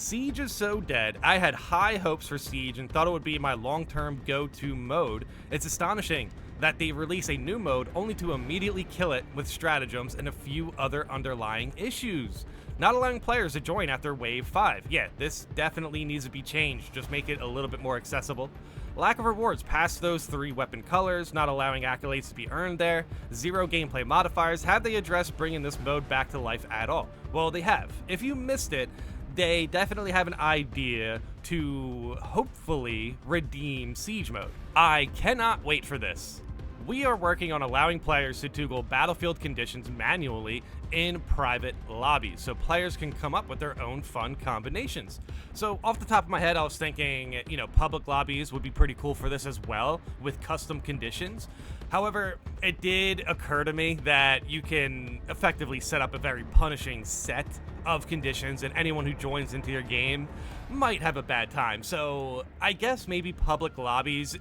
Siege is so dead. I had high hopes for Siege and thought it would be my long-term go-to mode. It's astonishing that they release a new mode only to immediately kill it with stratagems and a few other underlying issues. Not allowing players to join after Wave 5. Yeah, this definitely needs to be changed, just make it a little bit more accessible. Lack of rewards past those 3 weapon colors, not allowing accolades to be earned there, 0 gameplay modifiers. Have they addressed bringing this mode back to life at all? Well, they have. If you missed it, they definitely have an idea to hopefully redeem Siege mode. I cannot wait for this. We are working on allowing players to toggle battlefield conditions manually in private lobbies, so players can come up with their own fun combinations. So off the top of my head, I was thinking, public lobbies would be pretty cool for this as well, with custom conditions. However, it did occur to me that you can effectively set up a very punishing set of conditions, and anyone who joins into your game might have a bad time. So I guess maybe public lobbies,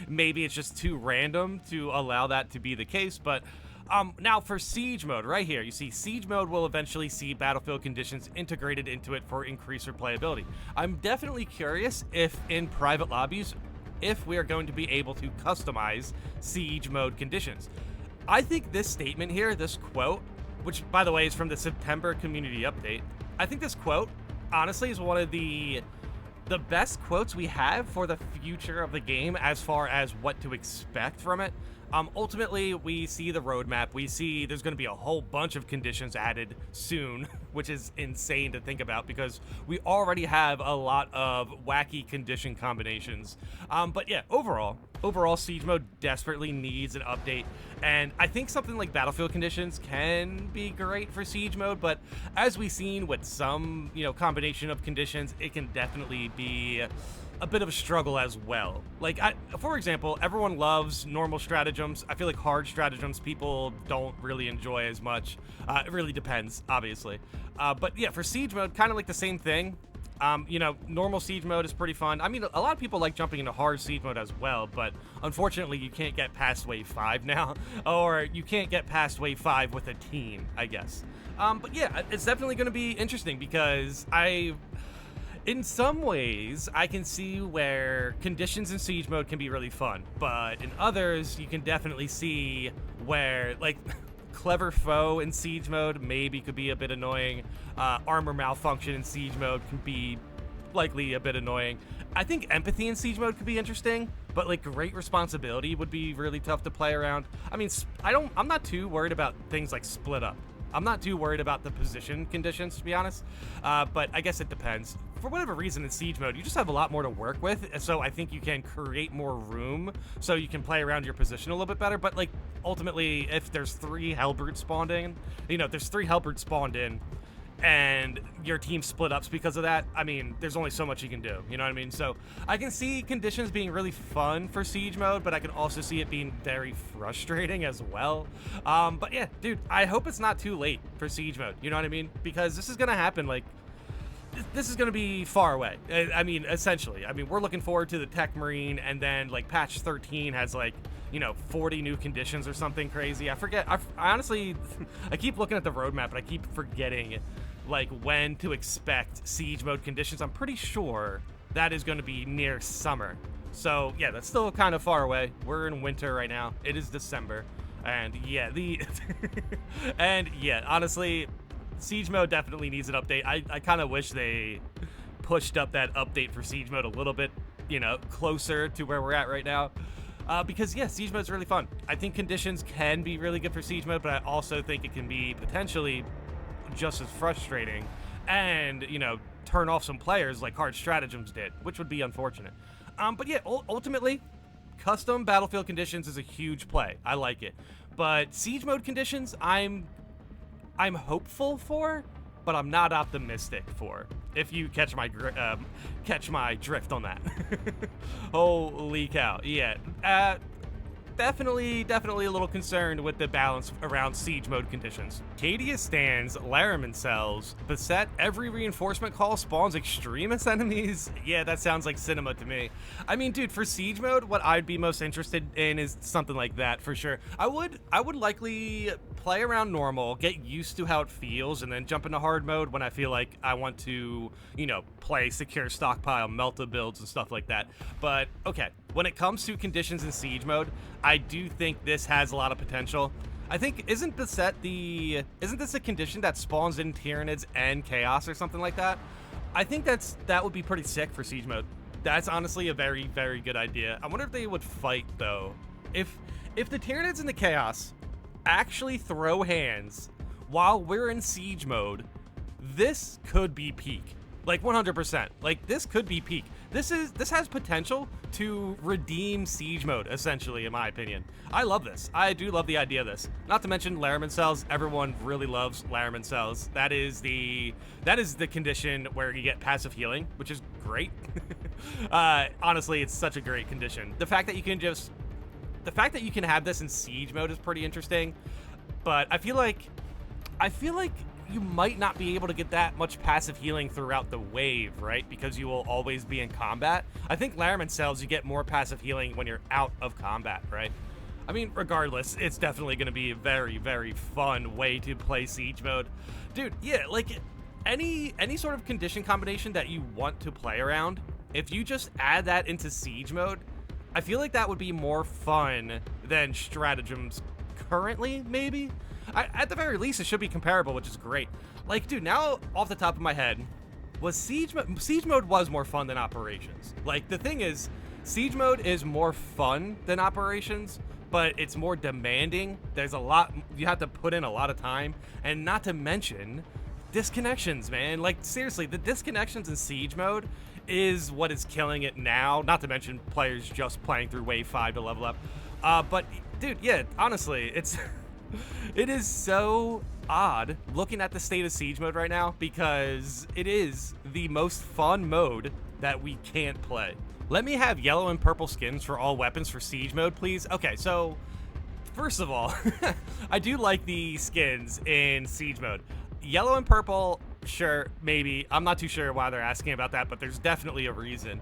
maybe it's just too random to allow that to be the case. But now for Siege mode, right here, you see Siege mode will eventually see battlefield conditions integrated into it for increased replayability. I'm definitely curious if in private lobbies, if we are going to be able to customize Siege mode conditions. I think this statement here, this quote, which by the way is from the September community update, I think this quote honestly is one of the best quotes we have for the future of the game as far as what to expect from it. Ultimately, we see the roadmap. We see there's going to be a whole bunch of conditions added soon, which is insane to think about because we already have a lot of wacky condition combinations. But yeah, overall, Siege mode desperately needs an update. And I think something like battlefield conditions can be great for Siege mode, but as we've seen with some, combination of conditions, it can definitely be a bit of a struggle as well. Like, for example, everyone loves normal stratagems. I feel like hard stratagems people don't really enjoy as much. It really depends, obviously. But yeah, for Siege mode, kind of like the same thing. Normal Siege mode is pretty fun. I mean, a lot of people like jumping into hard Siege mode as well, but unfortunately, you can't get past Wave 5 now, or you can't get past Wave 5 with a team, I guess. But yeah, it's definitely going to be interesting because in some ways, I can see where conditions in Siege mode can be really fun, but in others, you can definitely see where, like, clever foe in Siege mode maybe could be a bit annoying. Armor malfunction in Siege mode can be likely a bit annoying. I think empathy in Siege mode could be interesting, but like great responsibility would be really tough to play around. I mean, I'm not too worried about things like split up. I'm not too worried about the position conditions, to be honest, but I guess it depends. For whatever reason in Siege mode, you just have a lot more to work with, so I think you can create more room so you can play around your position a little bit better, but like, ultimately, if there's 3 Hellbrutes spawned in, if there's 3 Hellbrutes spawned in, and your team split ups because of that, I mean, there's only so much you can do, you know what I mean? So I can see conditions being really fun for Siege mode, but I can also see it being very frustrating as well. But yeah, dude, I hope it's not too late for Siege mode, you know what I mean? Because this is gonna happen, like, this is gonna be far away. I mean, essentially. I mean, we're looking forward to the Tech Marine, and then, like, patch 13 has, like, 40 new conditions or something crazy. I forget. I honestly, I keep looking at the roadmap, but I keep forgetting, like, when to expect Siege mode conditions. I'm pretty sure that is going to be near summer. So, yeah, that's still kind of far away. We're in winter right now. It is December. And, yeah, honestly, Siege mode definitely needs an update. I kind of wish they pushed up that update for Siege mode a little bit, closer to where we're at right now. Because, yeah, Siege mode is really fun. I think conditions can be really good for Siege mode, but I also think it can be potentially just as frustrating and, turn off some players like hard stratagems did, which would be unfortunate. But, yeah, ultimately, custom battlefield conditions is a huge play. I like it. But Siege mode conditions, I'm hopeful for, but I'm not optimistic for, if you catch my drift on that. Holy cow. Yeah. definitely a little concerned with the balance around siege mode conditions. Cadia stands, Laraman cells, beset, every reinforcement call spawns extremist enemies. Yeah, that sounds like cinema to me. I mean, dude, for siege mode, what I'd be most interested in is something like that for sure. I would likely play around normal, get used to how it feels, and then jump into hard mode when I feel like I want to, you know, play secure stockpile, melta builds and stuff like that. But okay, when it comes to conditions in siege mode, I do think this has a lot of potential. I think, isn't this a condition that spawns in Tyranids and Chaos or something like that? I think that would be pretty sick for siege mode. That's honestly a very, very good idea. I wonder if they would fight though. If the Tyranids and the Chaos actually throw hands while we're in siege mode, this could be peak. Like 100%. Like this could be peak. This has potential to redeem siege mode, essentially, in my opinion. I love this. I do love the idea of this. Not to mention Laraman cells. Everyone really loves Laraman cells. That is the condition where you get passive healing, which is great. Honestly, it's such a great condition. The fact that you can have this in siege mode is pretty interesting, but I feel like you might not be able to get that much passive healing throughout the wave, right? Because you will always be in combat. I think Laraman cells, you get more passive healing when you're out of combat, right? I mean, regardless, it's definitely going to be a very, very fun way to play siege mode. Dude, yeah, like any sort of condition combination that you want to play around, if you just add that into siege mode, I feel like that would be more fun than stratagems currently, maybe? At the very least, it should be comparable, which is great. Like, dude, now off the top of my head, siege mode was more fun than operations. Like, the thing is, siege mode is more fun than operations, but it's more demanding. There's a lot, you have to put in a lot of time, and not to mention disconnections, man. Like, seriously, the disconnections in siege mode is what is killing it now, not to mention players just playing through wave 5 to level up. But dude, yeah, honestly, it is so odd looking at the state of siege mode right now, because it is the most fun mode that we can't play. Let me have yellow and purple skins for all weapons for siege mode, please. Okay, so first of all, I do like the skins in siege mode. Yellow and purple, sure, maybe. I'm not too sure why they're asking about that, but there's definitely a reason.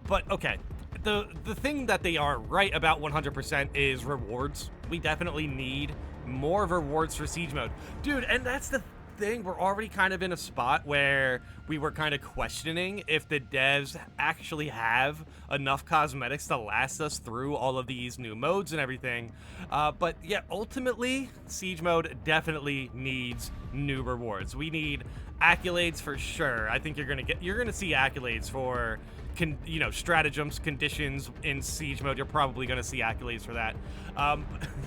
But okay, the thing that they are right about 100% is rewards. We definitely need more rewards for siege mode. Dude, and that's the thing, we're already kind of in a spot where we were kind of questioning if the devs actually have enough cosmetics to last us through all of these new modes and everything. But yeah, ultimately, siege mode definitely needs new rewards. We need accolades for sure. I think you're gonna see accolades for stratagems, conditions in siege mode. You're probably gonna see accolades for that.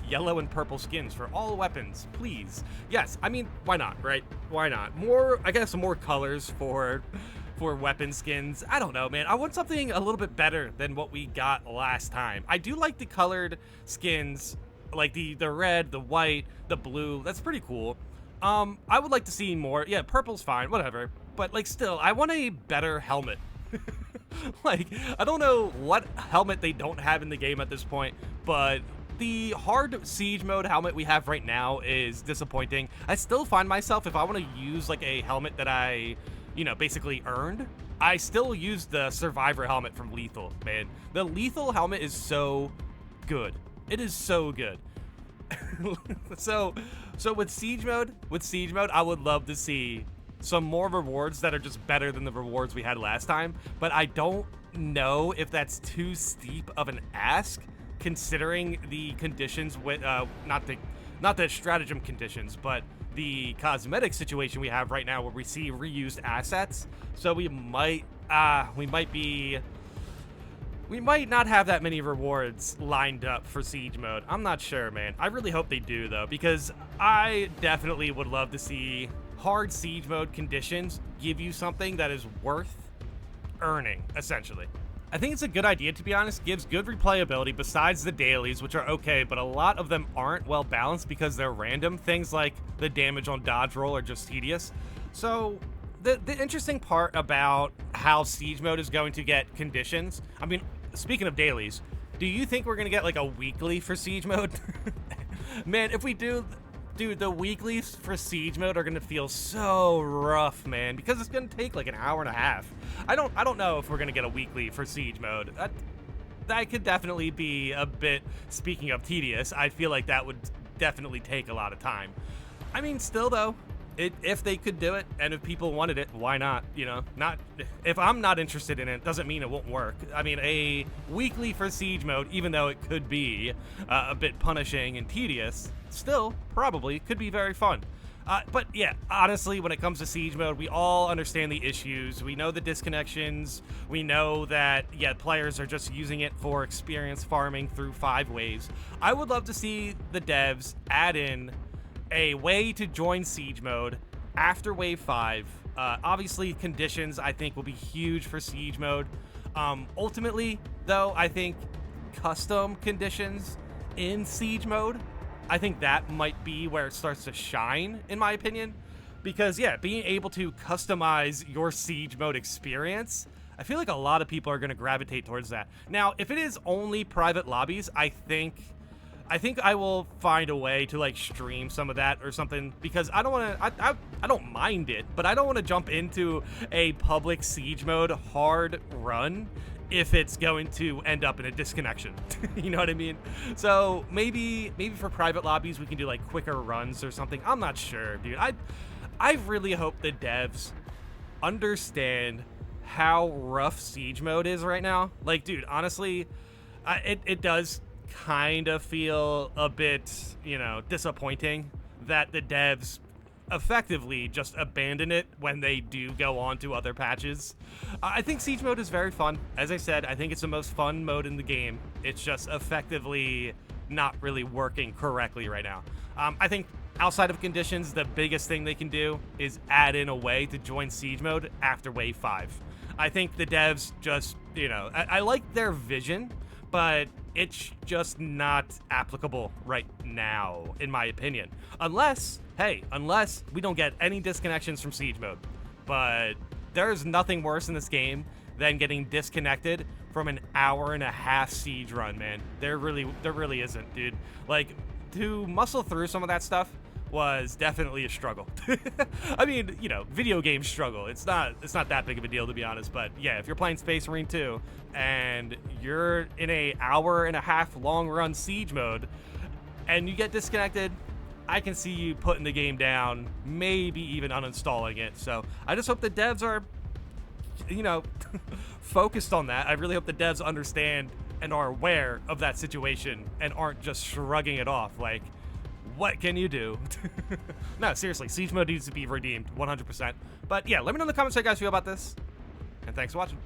Yellow and purple skins for all weapons, please. Yes, I mean, why not, right? Why not? More, I guess, more colors for weapon skins. I don't know, man. I want something a little bit better than what we got last time. I do like the colored skins, like the red, the white, the blue. That's pretty cool. I would like to see more. Yeah, purple's fine, whatever. But like, still, I want a better helmet. Like, I don't know what helmet they don't have in the game at this point, but the hard siege mode helmet we have right now is disappointing. I still find myself, if I want to use like a helmet that I, basically earned, I still use the survivor helmet from Lethal, man. The Lethal helmet is so good. It is so good. So with siege mode, I would love to see some more rewards that are just better than the rewards we had last time, but I don't know if that's too steep of an ask, considering the conditions with not the stratagem conditions, but the cosmetic situation we have right now, where we see reused assets. So we might not have that many rewards lined up for siege mode. I'm not sure, man. I really hope they do, though, because I definitely would love to see hard siege mode conditions give you something that is worth earning, essentially. I think it's a good idea, to be honest. Gives good replayability besides the dailies, which are okay, but a lot of them aren't well balanced because they're random. Things like the damage on dodge roll are just tedious. So the interesting part about how siege mode is going to get conditions, I mean, speaking of dailies, Do you think we're gonna get like a weekly for Siege mode? Man, if we do, dude, the weeklies for Siege mode are gonna feel so rough, man, because it's gonna take like an hour and a half. I don't know if we're gonna get a weekly for Siege mode. That could definitely be a bit, speaking of tedious, I feel like that would definitely take a lot of time. I mean, still though, if they could do it and if people wanted it, why not? You know, not if I'm not interested in it, doesn't mean it won't work. I mean, a weekly for Siege mode, even though it could be a bit punishing and tedious, still probably could be very fun. But yeah, honestly, when it comes to Siege mode, we all understand the issues. We know the disconnections. We know that, yeah, players are just using it for experience farming through 5 waves. I would love to see the devs add in a way to join Siege mode after wave 5. Obviously, conditions, I think, will be huge for Siege mode. Ultimately, though, I think custom conditions in Siege mode, I think that might be where it starts to shine, in my opinion. Because, yeah, being able to customize your Siege mode experience, I feel like a lot of people are going to gravitate towards that. Now, if it is only private lobbies, I think I will find a way to like stream some of that or something, because I don't want to, I don't mind it, but I don't want to jump into a public Siege mode hard run if it's going to end up in a disconnection. You know what I mean? So maybe for private lobbies we can do like quicker runs or something. I'm not sure, dude. I really hope the devs understand how rough Siege mode is right now. Like, dude, honestly, it does kind of feel a bit, you know, disappointing that the devs effectively just abandon it when they do go on to other patches. I think Siege mode is very fun. As I said, I think it's the most fun mode in the game. It's just effectively not really working correctly right now. I think outside of conditions, the biggest thing they can do is add in a way to join Siege mode after wave 5. I think the devs just, you know, I like their vision, but it's just not applicable right now, in my opinion. Unless we don't get any disconnections from Siege mode. But there's nothing worse in this game than getting disconnected from an hour-and-a-half Siege run, man. There really isn't, dude. Like, to muscle through some of that stuff was definitely a struggle. I mean, you know, video game struggle. It's not that big of a deal, to be honest. But yeah, if you're playing Space Marine 2 and you're in a hour-and-a-half long run Siege mode and you get disconnected, I can see you putting the game down, maybe even uninstalling it. So I just hope the devs are, you know, focused on that. I really hope the devs understand and are aware of that situation and aren't just shrugging it off like, what can you do? No, seriously, Siege mode needs to be redeemed 100%. But yeah, let me know in the comments how you guys feel about this, and thanks for watching.